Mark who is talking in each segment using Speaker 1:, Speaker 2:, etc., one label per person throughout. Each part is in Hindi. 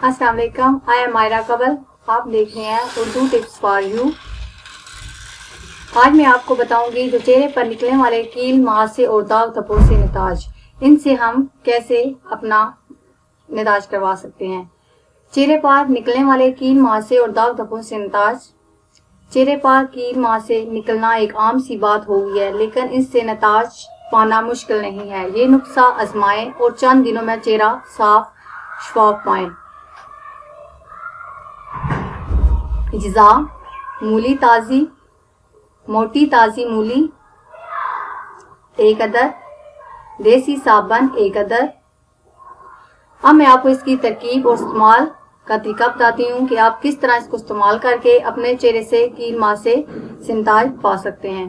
Speaker 1: अस्सलाम वालेकुम, आई एम मायरा कबल। आप देख रहे हैं उर्दू टिप्स फॉर यू। आज मैं आपको बताऊंगी जो चेहरे पर निकलने वाले कील, मुहासे और दाग धब्बों से निताज, इनसे हम कैसे अपना निताज करवा सकते हैं। चेहरे पर निकलने वाले कील, मुहासे और दाग धब्बों से निताज। चेहरे पर कील, मुहासे निकलना एक आम सी बात हो गई है, लेकिन इससे निताज पाना मुश्किल नहीं है। ये नुस्खा आजमाएं और चंद दिनों में चेहरा साफ शफाफ पाएं। अज्जा: मूली ताज़ी, मोटी ताज़ी मूली 1 अदद, देसी साबुन 1 अदद। अब मैं आपको इसकी तरकीब और इस्तेमाल का तरीका बताती हूँ कि आप किस तरह इसको इस्तेमाल करके अपने चेहरे से कील, मुहासे से निताज पा सकते हैं।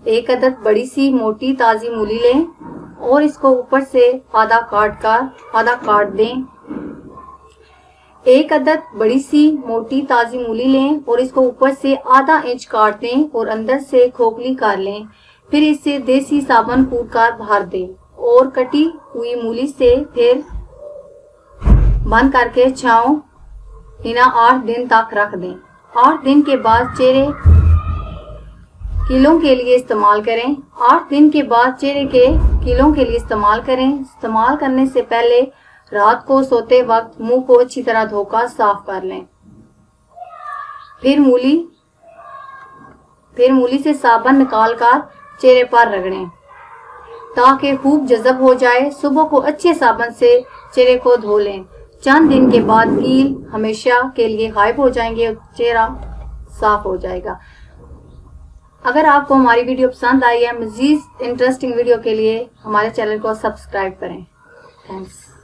Speaker 1: 1 अदद बड़ी सी मोटी ताज़ी मूली लें और इसको ऊपर से आधा काट दें। 1 अदद बड़ी सी मोटी ताज़ी मूली लें और इसको ऊपर से आधा इंच काट दें और अंदर से खोखली कर लें। फिर इसे देसी साबुन कूटकर भर दें और कटी हुई मूली से फिर बंद करके छांव इन्हें 8 दिन तक रख दें। 8 दिन के बाद चेहरे कीलों के लिए इस्तेमाल करें। 8 दिन के बाद चेहरे के कीलों के लिए इस्तेमाल करें। इस्तेमाल करने से पहले रात को सोते वक्त मुंह को अच्छी तरह धोकर साफ कर लें। फिर मूली से साबुन निकालकर चेहरे पर रगड़ें ताकि खूब जज़ब हो जाए। सुबह को अच्छे साबुन से चेहरे को धो लें। चंद दिन के बाद कील हमेशा के लिए गायब हो जाएंगे और चेहरा साफ हो जाएगा। अगर आपको हमारी वीडियो पसंद आई है, मज़ीद इंटरेस्टिंग वीडियो के लिए हमारे चैनल को सब्सक्राइब करें। थैंक्स।